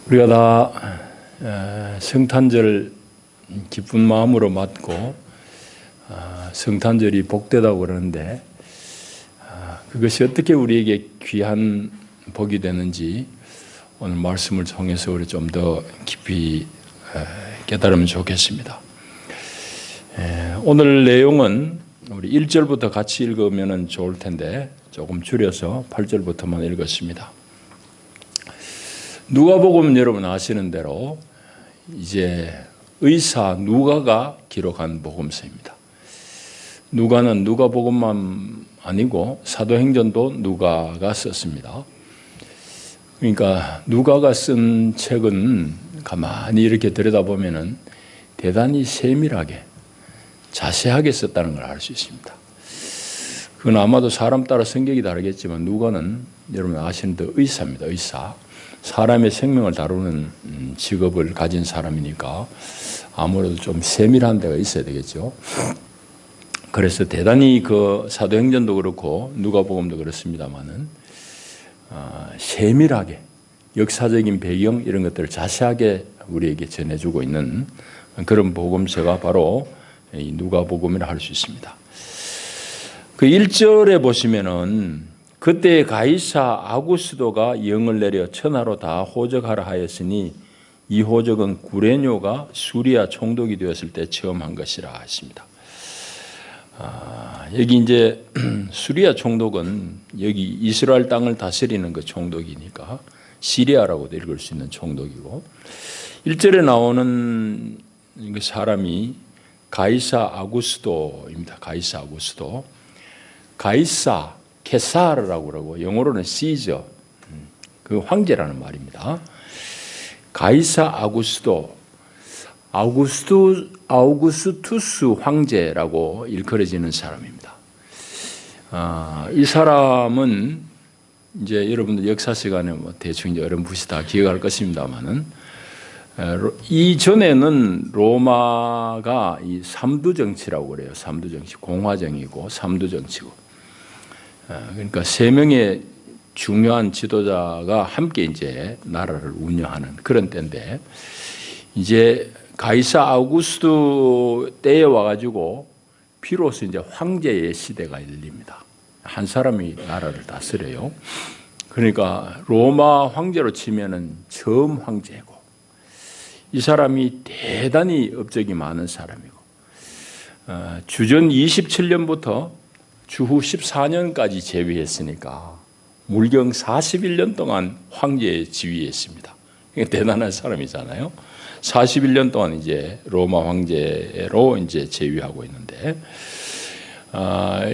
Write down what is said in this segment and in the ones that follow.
우리가 다 성탄절 기쁜 마음으로 맞고 성탄절이 복되다고 그러는데 그것이 어떻게 우리에게 귀한 복이 되는지 오늘 말씀을 통해서 우리 좀 더 깊이 깨달으면 좋겠습니다. 오늘 내용은 우리 1절부터 같이 읽으면 좋을 텐데 조금 줄여서 8절부터만 읽었습니다. 누가복음 여러분 아시는 대로 이제 의사 누가가 기록한 복음서입니다. 누가는 누가복음만 아니고 사도행전도 누가가 썼습니다. 그러니까 누가가 쓴 책은 가만히 이렇게 들여다보면은 대단히 세밀하게 자세하게 썼다는 걸 알 수 있습니다. 그건 아마도 사람 따라 성격이 다르겠지만 누가는 여러분 아시는 대로 의사입니다. 의사. 사람의 생명을 다루는 직업을 가진 사람이니까 아무래도 좀 세밀한 데가 있어야 되겠죠. 그래서 대단히 그 사도행전도 그렇고 누가복음도 그렇습니다만은 세밀하게 역사적인 배경 이런 것들을 자세하게 우리에게 전해주고 있는 그런 복음서가 바로 이 누가복음이라 할 수 있습니다. 그 1절에 보시면은 그때 가이사 아구스도가 영을 내려 천하로 다 호적하라 하였으니 이 호적은 구레뇨가 수리아 총독이 되었을 때 처음 한 것이라 했습니다. 여기 이제 수리아 총독은 여기 이스라엘 땅을 다스리는 그 총독이니까 시리아라고도 읽을 수 있는 총독이고 1절에 나오는 그 사람이 가이사 아구스도입니다. 가이사 아구스도. 가이사 케사르라고 그러고 영어로는 시저, 그 황제라는 말입니다. 가이사 아구스도, 아우구스투스 황제라고 일컬어지는 사람입니다. 이 사람은 이제 여러분들 역사 시간에 뭐 대충 이제 어렴풋이 다 기억할 것입니다만은 이전에는 로마가 이 삼두 정치라고 그래요. 삼두 정치, 공화정이고 삼두 정치고. 그러니까 세 명의 중요한 지도자가 함께 이제 나라를 운영하는 그런 때인데 이제 가이사 아우구스도 때에 와가지고 비로소 이제 황제의 시대가 열립니다. 한 사람이 나라를 다스려요. 그러니까 로마 황제로 치면은 처음 황제고 이 사람이 대단히 업적이 많은 사람이고 주전 27년부터 주후 14년까지 재위했으니까 물경 41년 동안 황제에 지위했습니다. 대단한 사람이잖아요. 41년 동안 이제 로마 황제로 이제 재위하고 있는데,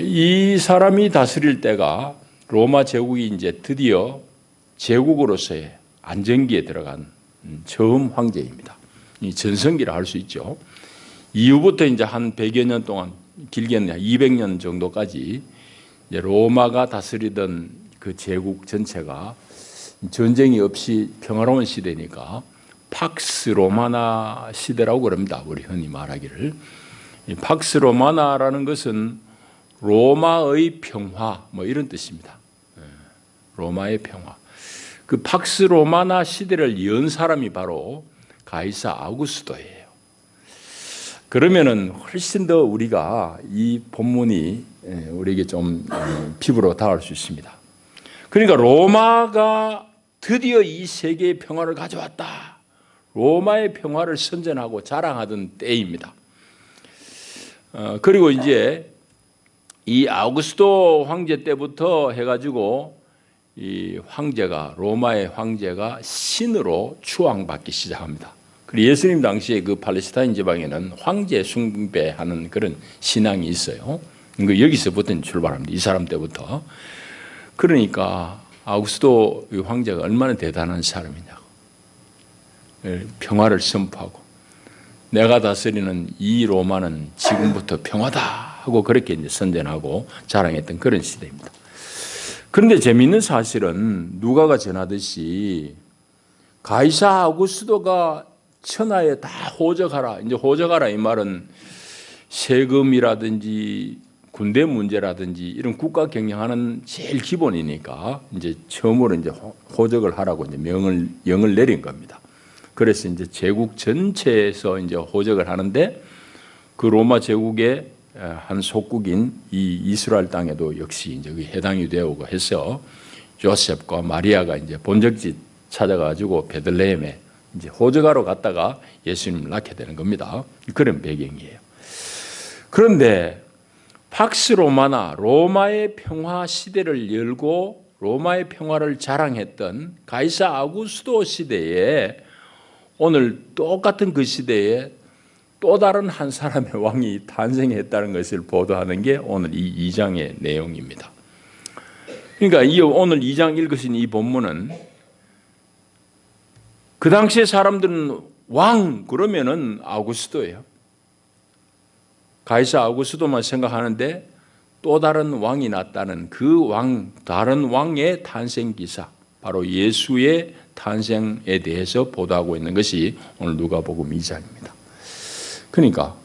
이 사람이 다스릴 때가 로마 제국이 이제 드디어 제국으로서의 안정기에 들어간 처음 황제입니다. 이 전성기라 할 수 있죠. 이후부터 이제 한 100여 년 동안 길게는 200년 정도까지 이제 로마가 다스리던 그 제국 전체가 전쟁이 없이 평화로운 시대니까 팍스 로마나 시대라고 그럽니다. 우리 흔히 말하기를. 이 팍스 로마나라는 것은 로마의 평화 뭐 이런 뜻입니다. 로마의 평화. 그 팍스 로마나 시대를 연 사람이 바로 가이사 아우구스도예요. 그러면은 훨씬 더 우리가 이 본문이 우리에게 좀 피부로 닿을 수 있습니다. 그러니까 로마가 드디어 이 세계의 평화를 가져왔다. 로마의 평화를 선전하고 자랑하던 때입니다. 그리고 이제 이 아우구스도 황제 때부터 해가지고 이 황제가 로마의 황제가 신으로 추앙받기 시작합니다. 그리고 예수님 당시에 그 팔레스타인 지방에는 황제 숭배하는 그런 신앙이 있어요. 여기서부터 출발합니다. 이 사람 때부터. 그러니까 아우구스도 황제가 얼마나 대단한 사람이냐고. 평화를 선포하고 내가 다스리는 이 로마는 지금부터 평화다 하고 그렇게 이제 선전하고 자랑했던 그런 시대입니다. 그런데 재미있는 사실은 누가가 전하듯이 가이사 아우구스도가 천하에 다 호적하라. 이제 호적하라 이 말은 세금이라든지 군대 문제라든지 이런 국가 경영하는 제일 기본이니까 이제 처음으로 이제 호적을 하라고 이제 영을 내린 겁니다. 그래서 이제 제국 전체에서 이제 호적을 하는데 그 로마 제국의 한 속국인 이 이스라엘 땅에도 역시 이제 해당이 되고 해서 요셉과 마리아가 이제 본적지 찾아가지고 베들레헴에 이제 호적하러 갔다가 예수님을 낳게 되는 겁니다. 그런 배경이에요. 그런데 팍스 로마나 로마의 평화 시대를 열고 로마의 평화를 자랑했던 가이사 아구스도 시대에 오늘 똑같은 그 시대에 또 다른 한 사람의 왕이 탄생했다는 것을 보도하는 게 오늘 이 2장의 내용입니다. 그러니까 오늘 2장 읽으신 이 본문은 그 당시에 사람들은 왕 그러면은 아구스도예요. 가이사 아구스도만 생각하는데 또 다른 왕이 났다는 그 왕, 다른 왕의 탄생 기사, 바로 예수의 탄생에 대해서 보도하고 있는 것이 오늘 누가복음 2장입니다. 그러니까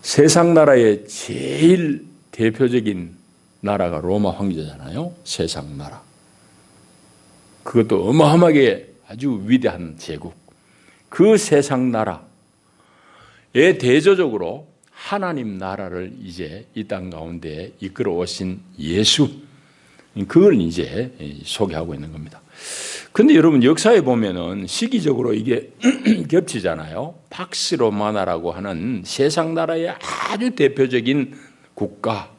세상 나라의 제일 대표적인 나라가 로마 황제잖아요. 세상 나라. 그것도 어마어마하게 아주 위대한 제국. 그 세상 나라에 대조적으로 하나님 나라를 이제 이 땅 가운데 이끌어 오신 예수, 그걸 이제 소개하고 있는 겁니다. 근데 여러분 역사에 보면은 시기적으로 이게 겹치잖아요. 팍스 로마나라고 하는 세상 나라의 아주 대표적인 국가,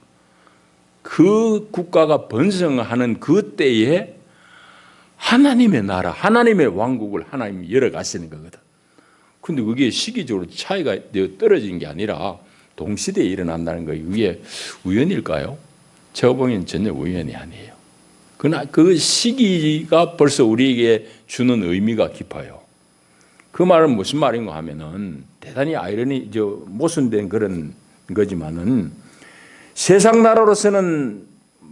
그 국가가 번성하는 그 때에 하나님의 나라, 하나님의 왕국을 하나님이 열어가시는 거거든. 근데 그게 시기적으로 차이가 떨어진 게 아니라 동시대에 일어난다는 거예요. 이게 우연일까요? 제가 보기엔 전혀 우연이 아니에요. 그러나 그 시기가 벌써 우리에게 주는 의미가 깊어요. 그 말은 무슨 말인가 하면은 대단히 모순된 그런 거지만은 세상 나라로서는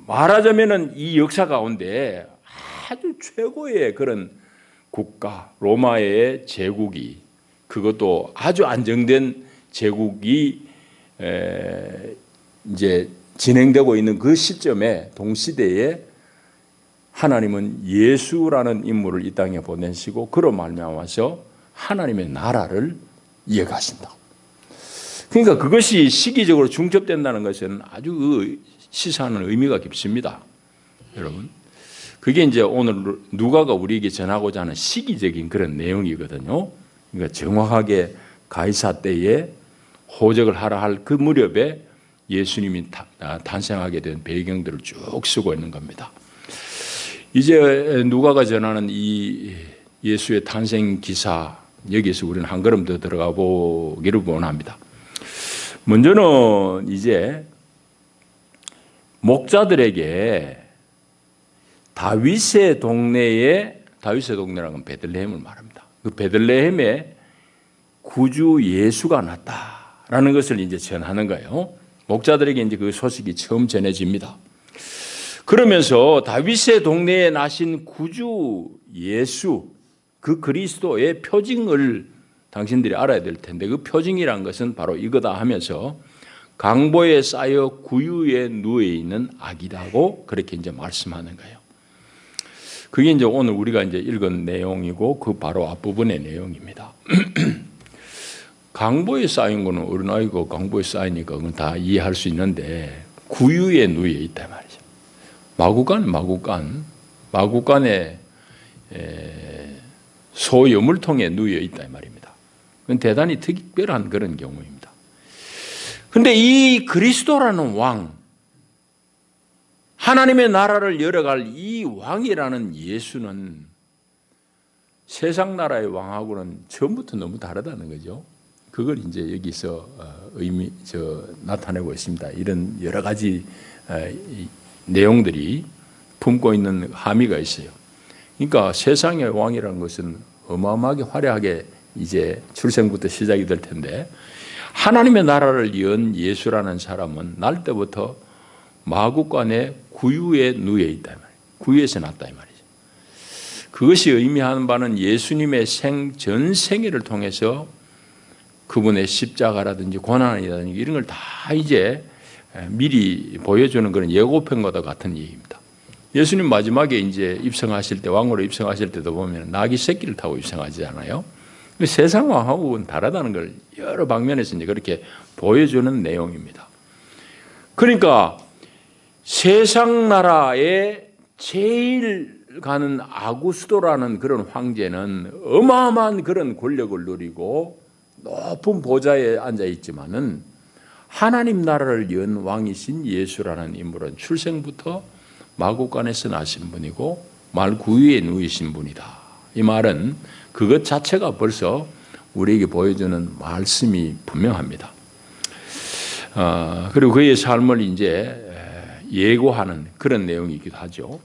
말하자면은 이 역사 가운데 아주 최고의 그런 국가, 로마의 제국이, 그것도 아주 안정된 제국이 이제 진행되고 있는 그 시점에 동시대에 하나님은 예수라는 인물을 이 땅에 보내시고 그로 말미암아서 하나님의 나라를 이어가신다. 그러니까 그것이 시기적으로 중첩된다는 것은 아주 시사하는 의미가 깊습니다. 여러분, 그게 이제 오늘 누가가 우리에게 전하고자 하는 시기적인 그런 내용이거든요. 그러니까 정확하게 가이사 때에 호적을 하라 할 그 무렵에 예수님이 탄생하게 된 배경들을 쭉 쓰고 있는 겁니다. 이제 누가가 전하는 이 예수의 탄생 기사, 여기에서 우리는 한 걸음 더 들어가 보기를 원합니다. 먼저는 이제 목자들에게 다윗의 동네라는 건 베들레헴을 말합니다. 그 베들레헴에 구주 예수가 났다라는 것을 이제 전하는 거예요. 목자들에게 이제 그 소식이 처음 전해집니다. 그러면서 다윗의 동네에 나신 구주 예수, 그 그리스도의 표징을 당신들이 알아야 될 텐데, 그 표징이란 것은 바로 이거다 하면서 강보에 쌓여 구유에 누워 있는 아기라고 그렇게 이제 말씀하는 거예요. 그게 이제 오늘 우리가 이제 읽은 내용이고 그 바로 앞부분의 내용입니다. 강보에 쌓인 거는 어린아이고 강보에 쌓이니까 그건 다 이해할 수 있는데 구유에 누워 있단 말이죠. 마구간에 소여물통에 누워 있단 말입니다. 그건 대단히 특별한 그런 경우입니다. 그런데 이 그리스도라는 왕, 하나님의 나라를 열어갈 이 왕이라는 예수는 세상 나라의 왕하고는 처음부터 너무 다르다는 거죠. 그걸 이제 여기서 나타내고 있습니다. 이런 여러 가지 내용들이 품고 있는 함의가 있어요. 그러니까 세상의 왕이라는 것은 어마어마하게 화려하게 이제 출생부터 시작이 될 텐데, 하나님의 나라를 연 예수라는 사람은 날 때부터 마구간에 구유에 누워 있다 말이에요. 구유에서 났다 이 말이죠. 그것이 의미하는 바는 예수님의 전 생애를 통해서 그분의 십자가라든지 고난이라든지 이런 걸 다 이제 미리 보여주는 그런 예고편과도 같은 얘기입니다. 예수님 마지막에 이제 입성하실 때, 왕으로 입성하실 때도 보면 낙이 새끼를 타고 입성하지 않아요? 세상 왕하고는 다르다는 걸 여러 방면에서 이제 그렇게 보여주는 내용입니다. 그러니까 세상 나라에 제일 가는 아구스도라는 그런 황제는 어마어마한 그런 권력을 누리고 높은 보좌에 앉아 있지만은 하나님 나라를 연 왕이신 예수라는 인물은 출생부터 마구간에서 나신 분이고 말 구유에 누이신 분이다. 이 말은 그것 자체가 벌써 우리에게 보여주는 말씀이 분명합니다. 그리고 그의 삶을 이제 예고하는 그런 내용이기도 하죠.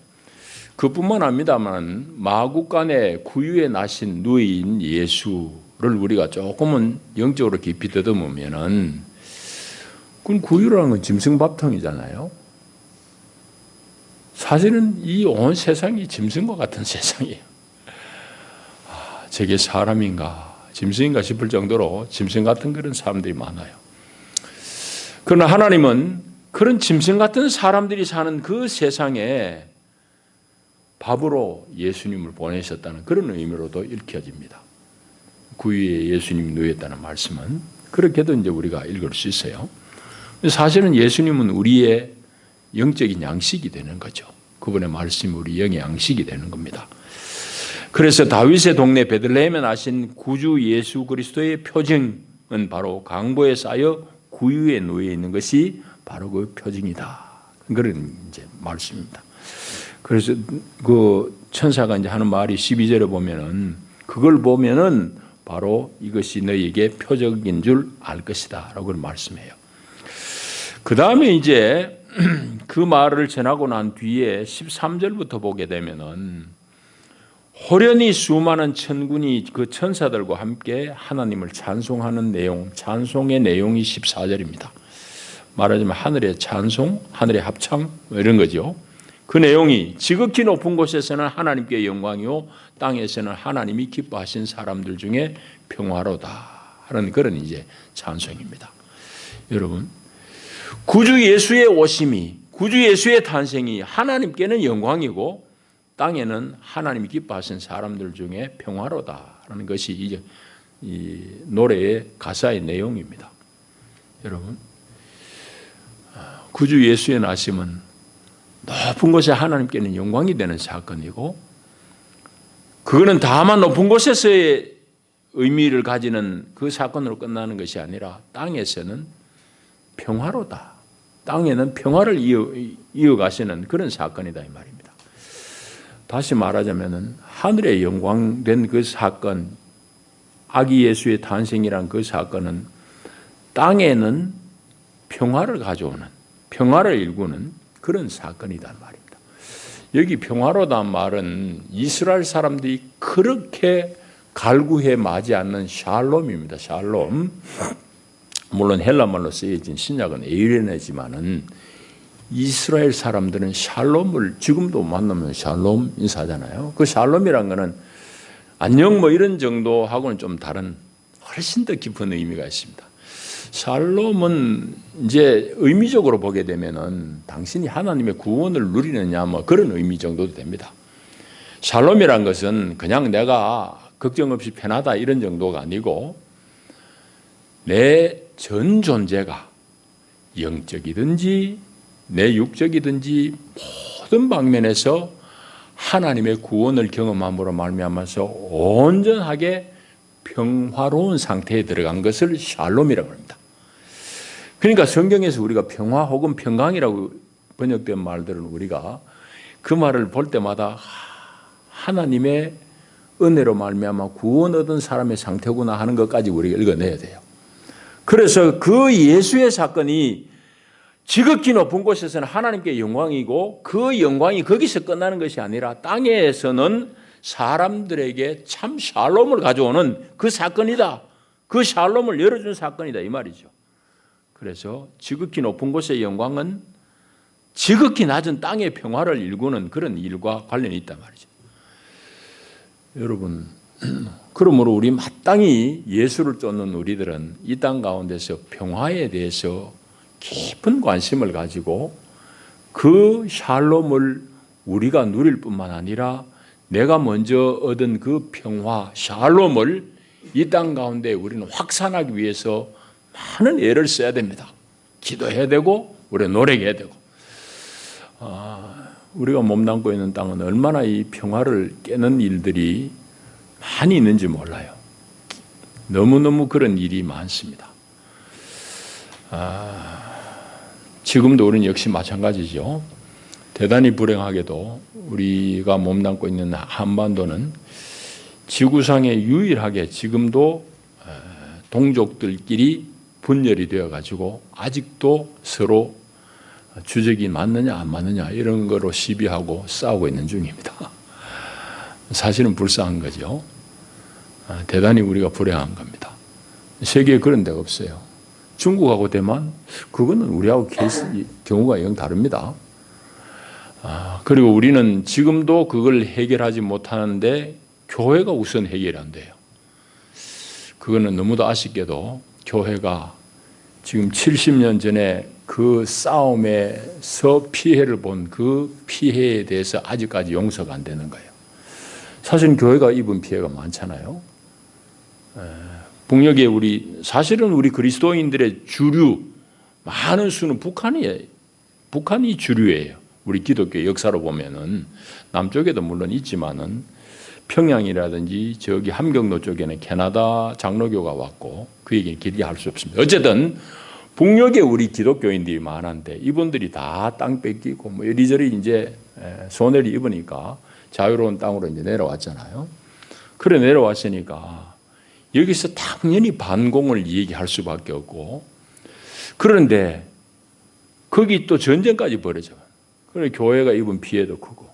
그뿐만 아닙니다만 마구간에 구유에 나신 누이인 예수를 우리가 조금은 영적으로 깊이 더듬으면은 그건 구유라는 건 짐승밥통이잖아요. 사실은 이 온 세상이 짐승과 같은 세상이에요. 저게 사람인가 짐승인가 싶을 정도로 짐승 같은 그런 사람들이 많아요. 그러나 하나님은 그런 짐승 같은 사람들이 사는 그 세상에 밥으로 예수님을 보내셨다는 그런 의미로도 읽혀집니다. 구유에 예수님이 누였다는 말씀은 그렇게도 이제 우리가 읽을 수 있어요. 사실은 예수님은 우리의 영적인 양식이 되는 거죠. 그분의 말씀이 우리 영의 양식이 되는 겁니다. 그래서 다윗의 동네 베들레헴에 나신 구주 예수 그리스도의 표징은 바로 강보에 쌓여 구유에 놓여 있는 것이 바로 그 표징이다. 그런 이제 말씀입니다. 그래서 그 천사가 이제 하는 말이 12절에 보면은 그걸 보면은 바로 이것이 너희에게 표적인 줄 알 것이다라고 말씀해요. 그 다음에 이제 그 말을 전하고 난 뒤에 13절부터 보게 되면은 호련히 수많은 천군이 그 천사들과 함께 하나님을 찬송하는 내용, 찬송의 내용이 14절입니다. 말하자면 하늘의 찬송, 하늘의 합창 이런 거죠. 그 내용이 지극히 높은 곳에서는 하나님께 영광이요 땅에서는 하나님이 기뻐하신 사람들 중에 평화로다 하는 그런 이제 찬송입니다. 여러분, 구주 예수의 오심이, 구주 예수의 탄생이 하나님께는 영광이고 땅에는 하나님이 기뻐하신 사람들 중에 평화로다라는 것이 이제 이 노래의 가사의 내용입니다. 여러분, 구주 예수의 나심은 높은 곳에 하나님께는 영광이 되는 사건이고 그거는 다만 높은 곳에서의 의미를 가지는 그 사건으로 끝나는 것이 아니라 땅에서는 평화로다. 땅에는 평화를 이어가시는 그런 사건이다 이 말입니다. 다시 말하자면 하늘의 영광된 그 사건, 아기 예수의 탄생이란 그 사건은 땅에는 평화를 가져오는, 평화를 일구는 그런 사건이란 말입니다. 여기 평화로다는 말은 이스라엘 사람들이 그렇게 갈구해 마지 않는 샬롬입니다. 샬롬. 물론 헬라말로 쓰여진 신약은 에이레네지만은 이스라엘 사람들은 샬롬을 지금도 만나면 샬롬 인사하잖아요. 그 샬롬이란 거는 안녕 뭐 이런 정도하고는 좀 다른 훨씬 더 깊은 의미가 있습니다. 샬롬은 이제 의미적으로 보게 되면은 당신이 하나님의 구원을 누리느냐 뭐 그런 의미 정도도 됩니다. 샬롬이란 것은 그냥 내가 걱정 없이 편하다 이런 정도가 아니고 내 전 존재가 영적이든지 내 육적이든지 모든 방면에서 하나님의 구원을 경험함으로 말미암아서 온전하게 평화로운 상태에 들어간 것을 샬롬이라고 합니다. 그러니까 성경에서 우리가 평화 혹은 평강이라고 번역된 말들은 우리가 그 말을 볼 때마다 하나님의 은혜로 말미암아 구원 얻은 사람의 상태구나 하는 것까지 우리가 읽어내야 돼요. 그래서 그 예수의 사건이 지극히 높은 곳에서는 하나님께 영광이고 그 영광이 거기서 끝나는 것이 아니라 땅에서는 사람들에게 참 샬롬을 가져오는 그 사건이다. 그 샬롬을 열어준 사건이다 이 말이죠. 그래서 지극히 높은 곳의 영광은 지극히 낮은 땅의 평화를 일구는 그런 일과 관련이 있단 말이죠. 여러분, 그러므로 우리 마땅히 예수를 쫓는 우리들은 이 땅 가운데서 평화에 대해서 깊은 관심을 가지고 그 샬롬을 우리가 누릴 뿐만 아니라 내가 먼저 얻은 그 평화, 샬롬을 이 땅 가운데 우리는 확산하기 위해서 많은 애를 써야 됩니다. 기도해야 되고 우리가 노력해야 되고. 우리가 몸담고 있는 땅은 얼마나 이 평화를 깨는 일들이 많이 있는지 몰라요. 너무너무 그런 일이 많습니다. 지금도 우리는 역시 마찬가지죠. 대단히 불행하게도 우리가 몸담고 있는 한반도는 지구상에 유일하게 지금도 동족들끼리 분열이 되어가지고 아직도 서로 주적이 맞느냐 안 맞느냐 이런 거로 시비하고 싸우고 있는 중입니다. 사실은 불쌍한 거죠. 대단히 우리가 불행한 겁니다. 세계에 그런 데가 없어요. 중국하고 대만 그거는 우리하고 경우가 영 다릅니다. 그리고 우리는 지금도 그걸 해결하지 못하는데 교회가 우선 해결이 안 돼요. 그거는 너무도 아쉽게도 교회가 지금 70년 전에 그 싸움에서 피해를 본 그 피해에 대해서 아직까지 용서가 안 되는 거예요. 사실은 교회가 입은 피해가 많잖아요. 북녘에 사실은 우리 그리스도인들의 주류 많은 수는 북한이 주류예요. 우리 기독교 역사로 보면은 남쪽에도 물론 있지만은 평양이라든지 저기 함경도 쪽에는 캐나다 장로교가 왔고 그 얘기는 길게 할 수 없습니다. 어쨌든 북녘에 우리 기독교인들이 많은데 이분들이 다 땅 뺏기고 뭐 이리저리 이제 손해를 입으니까 자유로운 땅으로 이제 내려왔잖아요. 그래 내려왔으니까 여기서 당연히 반공을 얘기할 수밖에 없고 그런데 거기 또 전쟁까지 벌어져요. 그래 교회가 입은 피해도 크고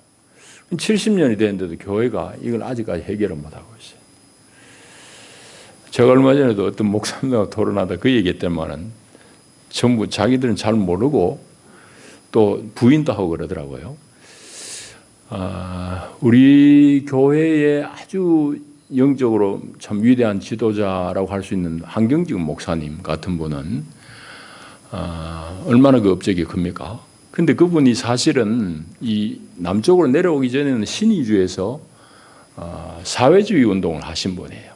70년이 됐는데도 교회가 이걸 아직까지 해결을 못하고 있어요. 제가 얼마 전에도 어떤 목사님하고 토론하다 그 얘기했더니만은 전부 자기들은 잘 모르고 또 부인도 하고 그러더라고요. 우리 교회의 아주 영적으로 참 위대한 지도자라고 할 수 있는 한경직 목사님 같은 분은 얼마나 그 업적이 큽니까? 근데 그분이 사실은 이 남쪽으로 내려오기 전에는 신의주에서 사회주의 운동을 하신 분이에요.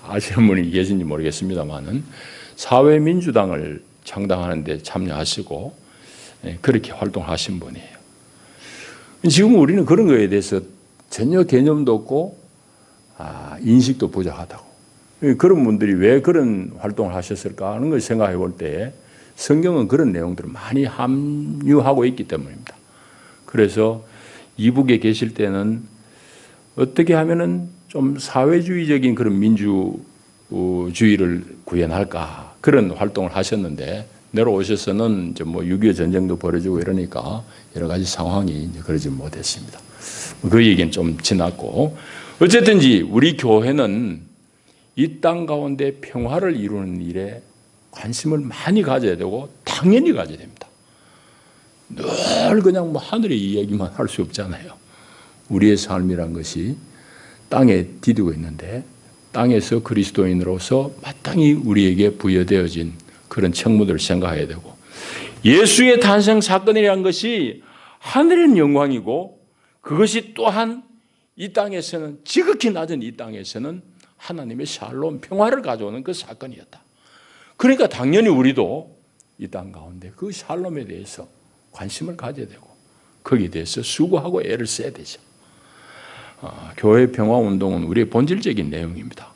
아시는 분이 계신지 모르겠습니다만은 사회민주당을 창당하는 데 참여하시고 그렇게 활동하신 분이에요. 지금 우리는 그런 거에 대해서 전혀 개념도 없고 인식도 부족하다고. 그런 분들이 왜 그런 활동을 하셨을까 하는 걸 생각해 볼 때 성경은 그런 내용들을 많이 함유하고 있기 때문입니다. 그래서 이북에 계실 때는 어떻게 하면은 좀 사회주의적인 그런 민주주의를 구현할까 그런 활동을 하셨는데 내려오셔서는 이제 뭐 6.25 전쟁도 벌어지고 이러니까 여러 가지 상황이 이제 그러지 못했습니다. 그 얘기는 좀 지났고 어쨌든지 우리 교회는 이 땅 가운데 평화를 이루는 일에 관심을 많이 가져야 되고 당연히 가져야 됩니다. 늘 그냥 뭐 하늘의 이야기만 할 수 없잖아요. 우리의 삶이란 것이 땅에 디디고 있는데 땅에서 그리스도인으로서 마땅히 우리에게 부여되어진 그런 책무들을 생각해야 되고 예수의 탄생 사건이라는 것이 하늘의 영광이고 그것이 또한 이 땅에서는 지극히 낮은 이 땅에서는 하나님의 샬롬 평화를 가져오는 그 사건이었다. 그러니까 당연히 우리도 이 땅 가운데 그 샬롬에 대해서 관심을 가져야 되고 거기에 대해서 수고하고 애를 써야 되죠. 교회 평화 운동은 우리의 본질적인 내용입니다.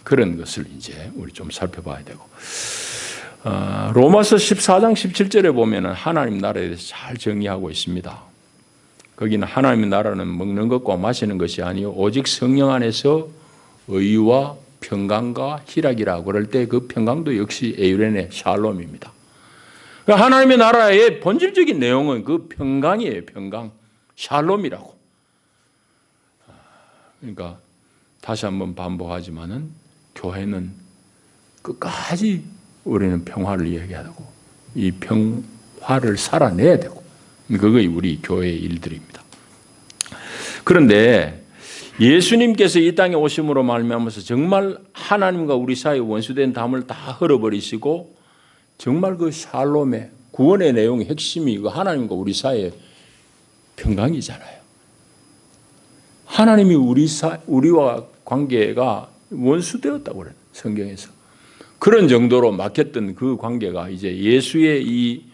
그런 것을 이제 우리 좀 살펴봐야 되고 로마서 14장 17절에 보면은 하나님 나라에 대해서 잘 정의하고 있습니다. 거기는 하나님의 나라는 먹는 것과 마시는 것이 아니요 오직 성령 안에서 의와 평강과 희락이라고 그럴 때 그 평강도 역시 에이레네 샬롬입니다. 하나님의 나라의 본질적인 내용은 그 평강이에요. 평강, 샬롬이라고. 그러니까 다시 한번 반복하지만은 교회는 끝까지 우리는 평화를 이야기하고 이 평화를 살아내야 되고 그것이 우리 교회의 일들입니다. 그런데 예수님께서 이 땅에 오심으로 말미암아서 정말 하나님과 우리 사이에 원수된 담을 다 헐어버리시고 정말 그 샬롬의 구원의 내용의 핵심이 그 하나님과 우리 사이의 평강이잖아요. 하나님이 우리와 관계가 원수 되었다고 그래요. 성경에서. 그런 정도로 막혔던 그 관계가 이제 예수의 이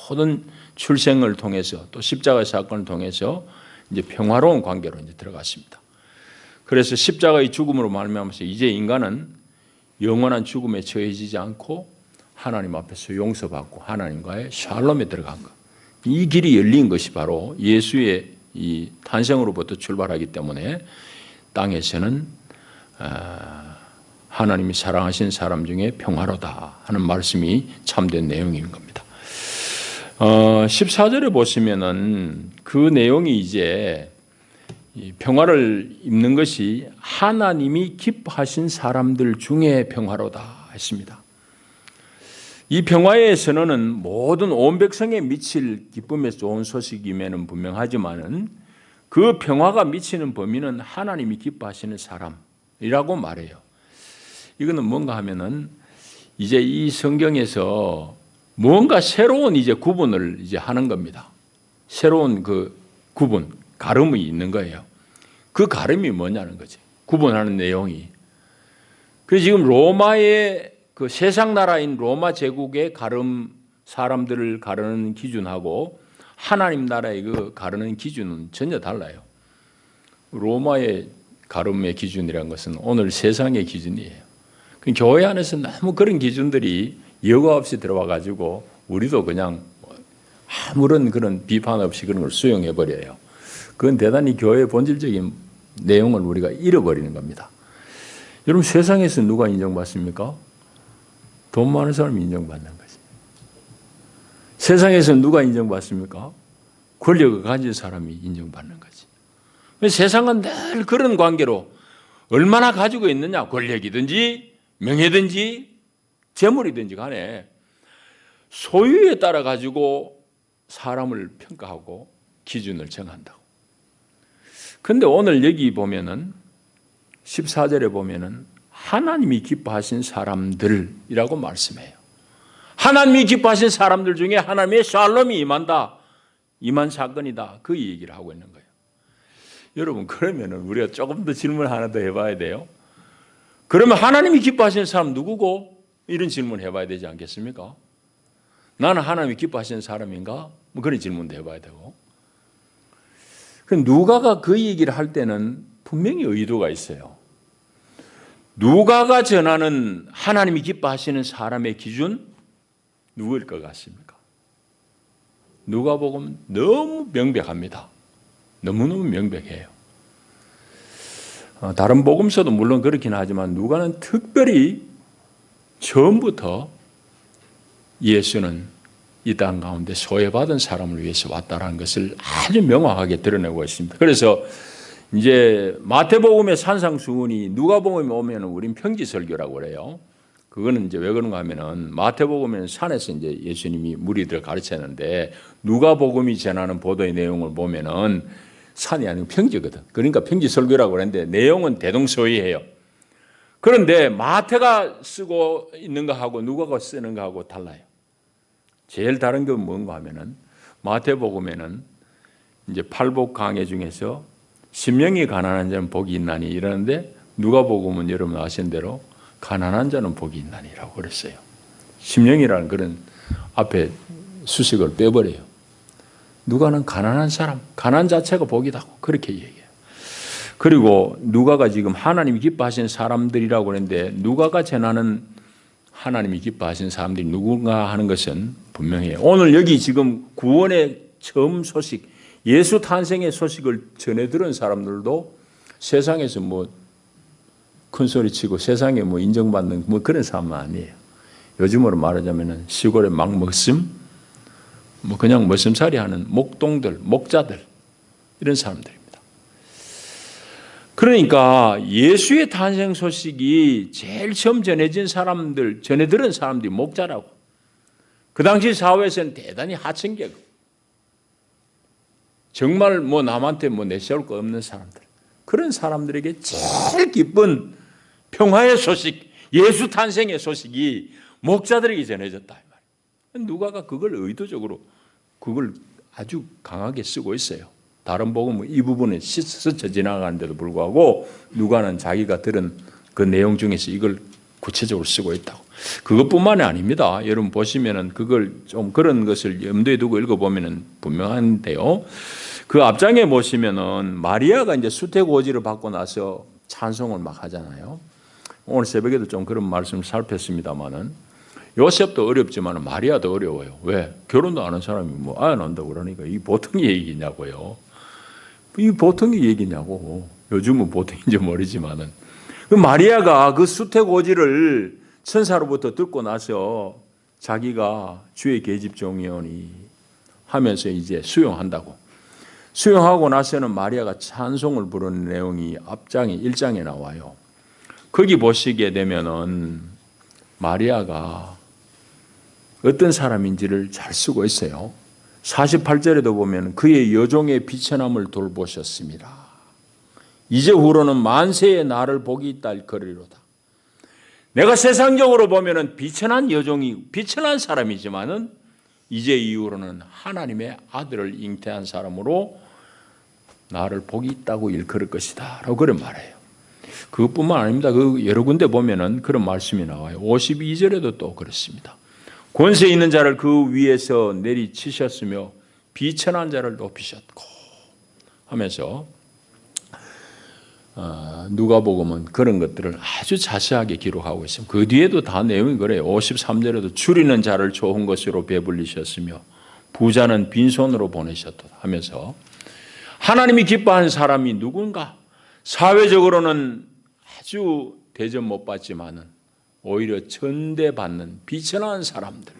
모든 출생을 통해서 또 십자가 사건을 통해서 이제 평화로운 관계로 이제 들어갔습니다. 그래서 십자가의 죽음으로 말미암아서 이제 인간은 영원한 죽음에 처해지지 않고 하나님 앞에서 용서받고 하나님과의 샬롬에 들어간 것. 이 길이 열린 것이 바로 예수의 이 탄생으로부터 출발하기 때문에 땅에서는 하나님이 사랑하신 사람 중에 평화로다 하는 말씀이 참된 내용인 겁니다. 14절에 보시면은 그 내용이 이제 평화를 입는 것이 하나님이 기뻐하신 사람들 중에 평화로다 했습니다. 이 평화의 선언은 모든 온 백성에 미칠 기쁨의 좋은 소식임에는 분명하지만은 그 평화가 미치는 범위는 하나님이 기뻐하시는 사람이라고 말해요. 이거는 뭔가 하면은 이제 이 성경에서 뭔가 새로운 이제 구분을 이제 하는 겁니다. 새로운 그 구분, 가름이 있는 거예요. 그 가름이 뭐냐는 거지. 구분하는 내용이. 그래서 지금 로마의 그 세상 나라인 로마 제국의 가름, 사람들을 가르는 기준하고 하나님 나라의 그 가르는 기준은 전혀 달라요. 로마의 가름의 기준이라는 것은 오늘 세상의 기준이에요. 교회 안에서 너무 그런 기준들이 여과 없이 들어와 가지고 우리도 그냥 아무런 그런 비판 없이 그런 걸 수용해 버려요. 그건 대단히 교회의 본질적인 내용을 우리가 잃어버리는 겁니다. 여러분, 세상에서 누가 인정받습니까? 돈 많은 사람이 인정받는 거지. 세상에서 누가 인정받습니까? 권력을 가진 사람이 인정받는 거지. 세상은 늘 그런 관계로 얼마나 가지고 있느냐, 권력이든지 명예든지 재물이든지 간에 소유에 따라 가지고 사람을 평가하고 기준을 정한다고. 그런데 오늘 여기 보면은 14절에 보면은 하나님이 기뻐하신 사람들이라고 말씀해요. 하나님이 기뻐하신 사람들 중에 하나님의 샬롬이 임한다. 임한 사건이다. 그 얘기를 하고 있는 거예요. 여러분, 그러면은 우리가 조금 더 질문 하나 더 해봐야 돼요. 그러면 하나님이 기뻐하시는 사람 누구고? 이런 질문 해봐야 되지 않겠습니까? 나는 하나님이 기뻐하시는 사람인가? 뭐 그런 질문도 해봐야 되고. 누가가 그 얘기를 할 때는 분명히 의도가 있어요. 누가가 전하는 하나님이 기뻐하시는 사람의 기준 누구일 것 같습니까? 누가복음 너무 명백합니다. 너무너무 명백해요. 다른 복음서도 물론 그렇긴 하지만 누가는 특별히 처음부터 예수는 이 땅 가운데 소외받은 사람을 위해서 왔다라는 것을 아주 명확하게 드러내고 있습니다. 그래서 이제 마태복음의 산상수훈이 누가복음에 오면 우린 평지설교라고 그래요. 그거는 이제 왜 그런가 하면은 마태복음에는 산에서 이제 예수님이 무리들을 가르쳤는데 누가복음이 전하는 보도의 내용을 보면은 산이 아니고 평지거든. 그러니까 평지설교라고 그러는데 내용은 대동소이해요. 그런데 마태가 쓰고 있는 거하고 누가가 쓰는 거하고 달라요. 제일 다른 건 뭔가 하면은 마태복음에는 이제 팔복 강해 중에서 심령이 가난한 자는 복이 있나니 이러는데 누가복음은 여러분 아시는 대로 가난한 자는 복이 있나니라고 그랬어요. 심령이라는 그런 앞에 수식을 빼버려요. 누가는 가난한 사람, 가난 자체가 복이다고 그렇게 얘기해요. 그리고 누가가 지금 하나님이 기뻐하시는 사람들이라고 그러는데 누가가 전하는 하나님이 기뻐하시는 사람들이 누군가 하는 것은 분명해요. 오늘 여기 지금 구원의 처음 소식, 예수 탄생의 소식을 전해 들은 사람들도 세상에서 뭐 큰 소리 치고 세상에 뭐 인정받는 뭐 그런 사람은 아니에요. 요즘으로 말하자면은 시골에 막 먹음, 뭐 그냥 머슴살이 하는 목동들, 목자들 이런 사람들입니다. 그러니까 예수의 탄생 소식이 제일 처음 전해진 사람들, 전해 들은 사람들이 목자라고. 그 당시 사회에서는 대단히 하층계급. 정말 뭐 남한테 뭐 내세울 거 없는 사람들. 그런 사람들에게 제일 기쁜 평화의 소식, 예수 탄생의 소식이 목자들에게 전해졌다. 누가가 그걸 의도적으로 그걸 아주 강하게 쓰고 있어요. 다른 복음은 이 부분에 스쳐 지나가는데도 불구하고 누가는 자기가 들은 그 내용 중에서 이걸 구체적으로 쓰고 있다고. 그것뿐만이 아닙니다. 여러분 보시면은 그걸 좀 그런 것을 염두에 두고 읽어보면은 분명한데요. 그 앞장에 보시면은 마리아가 이제 수태고지를 받고 나서 찬송을 막 하잖아요. 오늘 새벽에도 좀 그런 말씀을 살폈습니다만은 요셉도 어렵지만 마리아도 어려워요. 왜? 결혼도 안 한 사람이 뭐 아야 난다고 그러니까 이 보통의 얘기냐고요. 이 보통의 얘기냐고. 요즘은 보통인지 모르지만은 그 마리아가 그 수태고지를 천사로부터 듣고 나서 자기가 주의 계집종이오니 하면서 이제 수용한다고. 수용하고 나서는 마리아가 찬송을 부르는 내용이 앞장에 1장에 나와요. 거기 보시게 되면은 마리아가 어떤 사람인지를 잘 쓰고 있어요. 48절에도 보면 그의 여종의 비천함을 돌보셨습니다. 이제후로는 만세의 나를 복이 있다 일거리로다. 내가 세상적으로 보면은 비천한 여종이 비천한 사람이지만은 이제 이후로는 하나님의 아들을 잉태한 사람으로 나를 복이 있다고 일컬을 것이다 라고 그런 말해요. 그것뿐만 아닙니다. 그 여러 군데 보면은 그런 말씀이 나와요. 52절에도 또 그렇습니다. 권세 있는 자를 그 위에서 내리치셨으며 비천한 자를 높이셨고 하면서 누가복음은 그런 것들을 아주 자세하게 기록하고 있습니다. 그 뒤에도 다 내용이 그래요. 53절에도 줄이는 자를 좋은 것으로 배불리셨으며 부자는 빈손으로 보내셨다 하면서 하나님이 기뻐하는 사람이 누군가? 사회적으로는 아주 대접 못 받지만은 오히려 천대받는 비천한 사람들,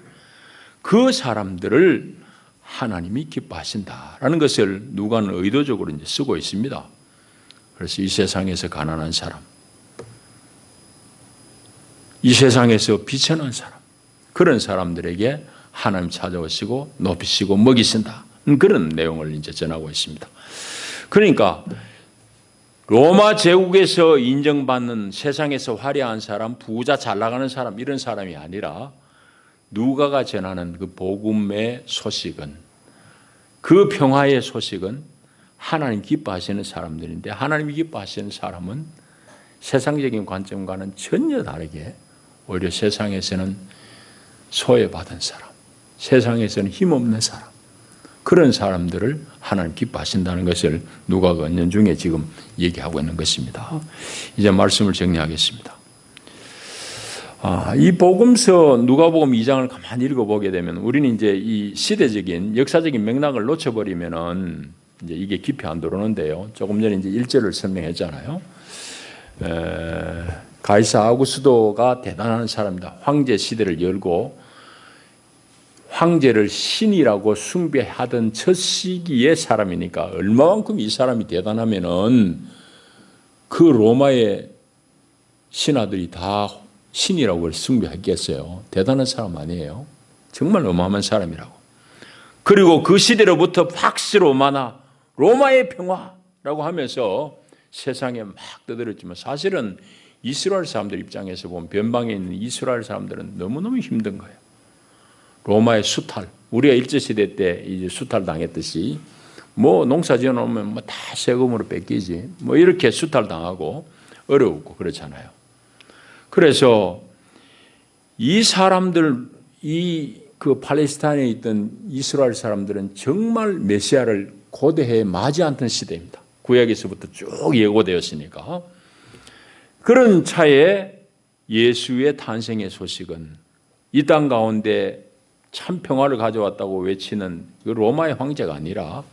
그 사람들을 하나님이 기뻐하신다라는 것을 누가는 의도적으로 이제 쓰고 있습니다. 그래서 이 세상에서 가난한 사람, 이 세상에서 비천한 사람, 그런 사람들에게 하나님 찾아오시고 높이시고 먹이신다. 그런 내용을 이제 전하고 있습니다. 그러니까 로마 제국에서 인정받는 세상에서 화려한 사람, 부자 잘 나가는 사람 이런 사람이 아니라 누가가 전하는 그 복음의 소식은, 그 평화의 소식은 하나님 기뻐하시는 사람들인데, 하나님이 기뻐하시는 사람은 세상적인 관점과는 전혀 다르게 오히려 세상에서는 소외받은 사람, 세상에서는 힘없는 사람, 그런 사람들을 하나님 기뻐하신다는 것을 누가가 은연중에 지금 얘기하고 있는 것입니다. 이제 말씀을 정리하겠습니다. 이 복음서 누가복음 2장을 가만히 읽어보게 되면 우리는 이제 이 시대적인 역사적인 맥락을 놓쳐버리면은 이제 이게 깊이 안 들어오는데요. 조금 전에 이제 1절을 설명했잖아요. 가이사 아구스도가 대단한 사람이다. 황제 시대를 열고 황제를 신이라고 숭배하던 첫 시기의 사람이니까 얼마만큼 이 사람이 대단하면은 그 로마의 신하들이 다 신이라고 숭배했겠어요. 대단한 사람 아니에요. 정말 어마어마한 사람이라고. 그리고 그 시대로부터 팍스 로마나 로마의 평화라고 하면서 세상에 막 떠들었지만 사실은 이스라엘 사람들 입장에서 보면 변방에 있는 이스라엘 사람들은 너무너무 힘든 거예요. 로마의 수탈, 우리가 일제시대 때 이제 수탈 당했듯이 뭐 농사 지어 놓으면 뭐 다 세금으로 뺏기지 뭐 이렇게 수탈 당하고 어려웠고 그렇잖아요. 그래서 이 사람들, 그 팔레스타인에 있던 이스라엘 사람들은 정말 메시아를 고대해 맞이 않던 시대입니다. 구약에서부터 쭉 예고되었으니까. 그런 차에 예수의 탄생의 소식은 이 땅 가운데 참 평화를 가져왔다고 외치는 그 로마의 황제가 아니라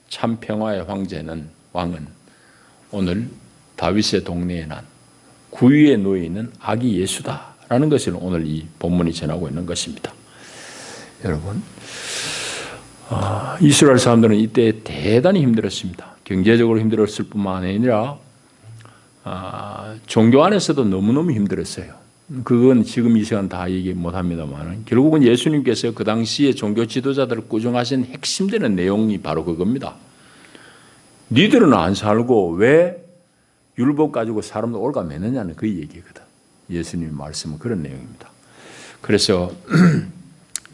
참 평화의 왕은 오늘 다윗의 동네에 난 구유에 놓여 있는 아기 예수다라는 것을 오늘 이 본문이 전하고 있는 것입니다. 여러분, 이스라엘 사람들은 이때 대단히 힘들었습니다. 경제적으로 힘들었을 뿐만 아니라 종교 안에서도 너무너무 힘들었어요. 그건 지금 이 시간 다 얘기 못합니다만 결국은 예수님께서 그 당시에 종교 지도자들을 꾸중하신 핵심되는 내용이 바로 그겁니다. 니들은 안 살고 왜 율법 가지고 사람들 올가매느냐는 그 얘기거든. 예수님의 말씀은 그런 내용입니다. 그래서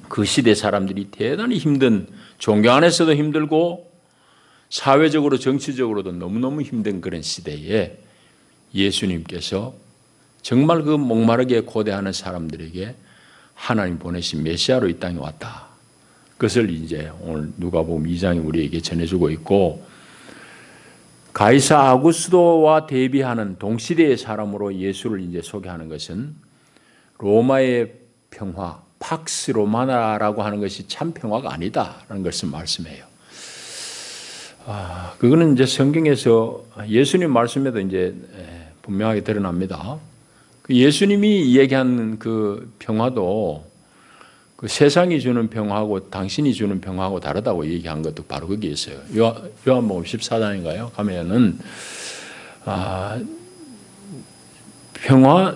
그 시대 사람들이 대단히 힘든, 종교 안에서도 힘들고 사회적으로 정치적으로도 너무너무 힘든 그런 시대에 예수님께서 정말 그 목마르게 고대하는 사람들에게 하나님 보내신 메시아로 이 땅에 왔다. 그것을 이제 오늘 누가복음 2장이 우리에게 전해주고 있고, 가이사 아구스도와 대비하는 동시대의 사람으로 예수를 이제 소개하는 것은 로마의 평화, 팍스 로마나라고 하는 것이 참 평화가 아니다라는 것을 말씀해요. 그거는 이제 성경에서 예수님 말씀에도 이제 분명하게 드러납니다. 그 예수님이 얘기한 그 평화도 그 세상이 주는 평화하고 당신이 주는 평화하고 다르다고 얘기한 것도 바로 거기에 있어요. 요한복음 14장인가요? 가면은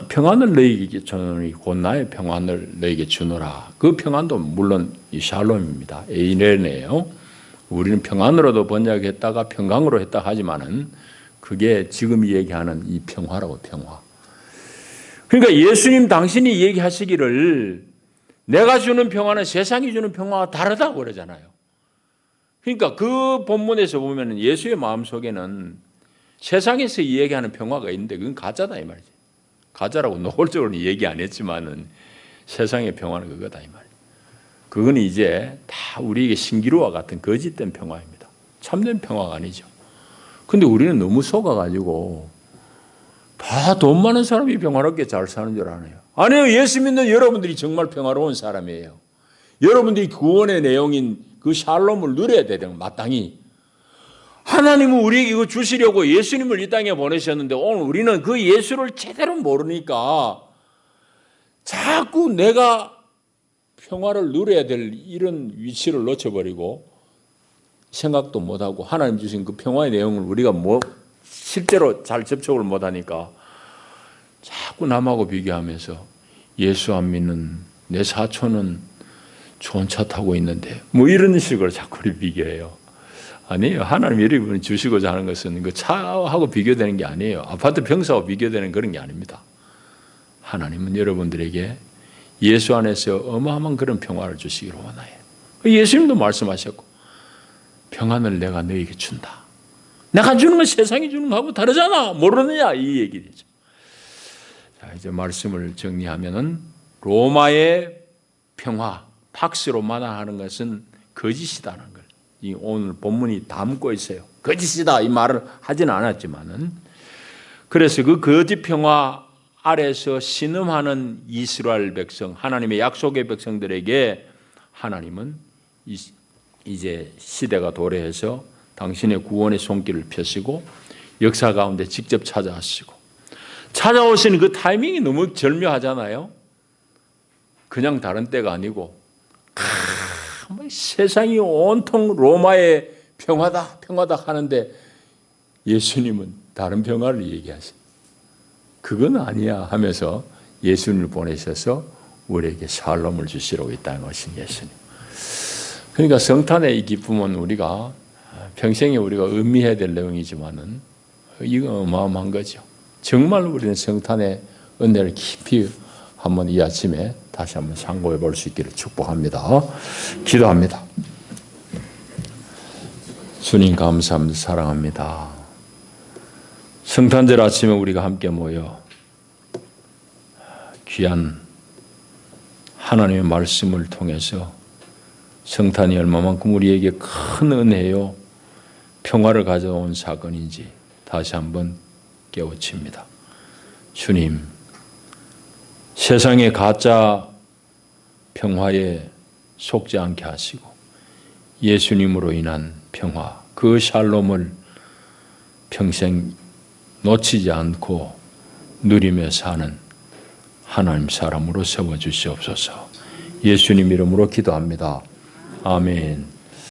평안을 너희에게 주노니 곧 나의 평안을 너희에게 주노라. 그 평안도 물론 이 샬롬입니다. 에이레네요. 우리는 평안으로도 번역했다가 평강으로 했다 하지만은 그게 지금 얘기하는 이 평화라고, 평화. 그러니까 예수님 당신이 얘기하시기를 내가 주는 평화는 세상이 주는 평화와 다르다고 그러잖아요. 그러니까 그 본문에서 보면 예수의 마음속에는 세상에서 얘기하는 평화가 있는데 그건 가짜다 이 말이지. 가짜라고 노골적으로 얘기 안 했지만은 세상의 평화는 그거다 이 말이에요. 그건 이제 다 우리에게 신기루와 같은 거짓된 평화입니다. 참된 평화가 아니죠. 근데 우리는 너무 속아가지고 다 돈 많은 사람이 평화롭게 잘 사는 줄 아네요. 아니요. 예수 믿는 여러분들이 정말 평화로운 사람이에요. 여러분들이 구원의 내용인 그 샬롬을 누려야 되는 마땅히. 하나님은 우리에게 이거 주시려고 예수님을 이 땅에 보내셨는데 오늘 우리는 그 예수를 제대로 모르니까 자꾸 내가 평화를 누려야 될 이런 위치를 놓쳐버리고 생각도 못하고 하나님 주신 그 평화의 내용을 우리가 실제로 잘 접촉을 못하니까 자꾸 남하고 비교하면서 예수 안 믿는 내 사촌은 좋은 차 타고 있는데 뭐 이런 식으로 자꾸 비교해요. 아니에요. 하나님 여러분 주시고자 하는 것은 그 차하고 비교되는 게 아니에요. 아파트 평수하고 비교되는 그런 게 아닙니다. 하나님은 여러분들에게 예수 안에서 어마어마한 그런 평화를 주시기를 원해요. 예수님도 말씀하셨고 평안을 내가 너에게 준다. 내가 주는 건 세상이 주는 거하고 다르잖아. 모르느냐 이 얘기죠. 자, 이제 말씀을 정리하면은 로마의 평화, 팍스 로마나 하는 것은 거짓이다는 걸. 이 오늘 본문이 담고 있어요. 거짓이다 이 말을 하지는 않았지만은 그래서 그 거짓 평화 아래서 신음하는 이스라엘 백성, 하나님의 약속의 백성들에게 하나님은 이제 시대가 도래해서 당신의 구원의 손길을 펴시고 역사 가운데 직접 찾아오시고 찾아오시는 그 타이밍이 너무 절묘하잖아요. 그냥 다른 때가 아니고 세상이 온통 로마의 평화다 평화다 하는데 예수님은 다른 평화를 얘기하세요. 그건 아니야 하면서 예수님을 보내셔서 우리에게 샬롬을 주시려고 이 땅에 오신 예수님. 그러니까 성탄의 이 기쁨은 우리가 평생에 우리가 의미해야 될 내용이지만은 이건 어마어마한 거죠. 정말 우리는 성탄의 은혜를 깊이 한번 이 아침에 다시 한번 상고해 볼 수 있기를 축복합니다. 기도합니다. 주님 감사합니다. 사랑합니다. 성탄절 아침에 우리가 함께 모여 귀한 하나님의 말씀을 통해서 성탄이 얼마만큼 우리에게 큰 은혜요 평화를 가져온 사건인지 다시 한번 깨우칩니다. 주님, 세상의 가짜 평화에 속지 않게 하시고 예수님으로 인한 평화, 그 샬롬을 평생 놓치지 않고 누리며 사는 하나님 사람으로 세워주시옵소서. 예수님 이름으로 기도합니다. 아멘.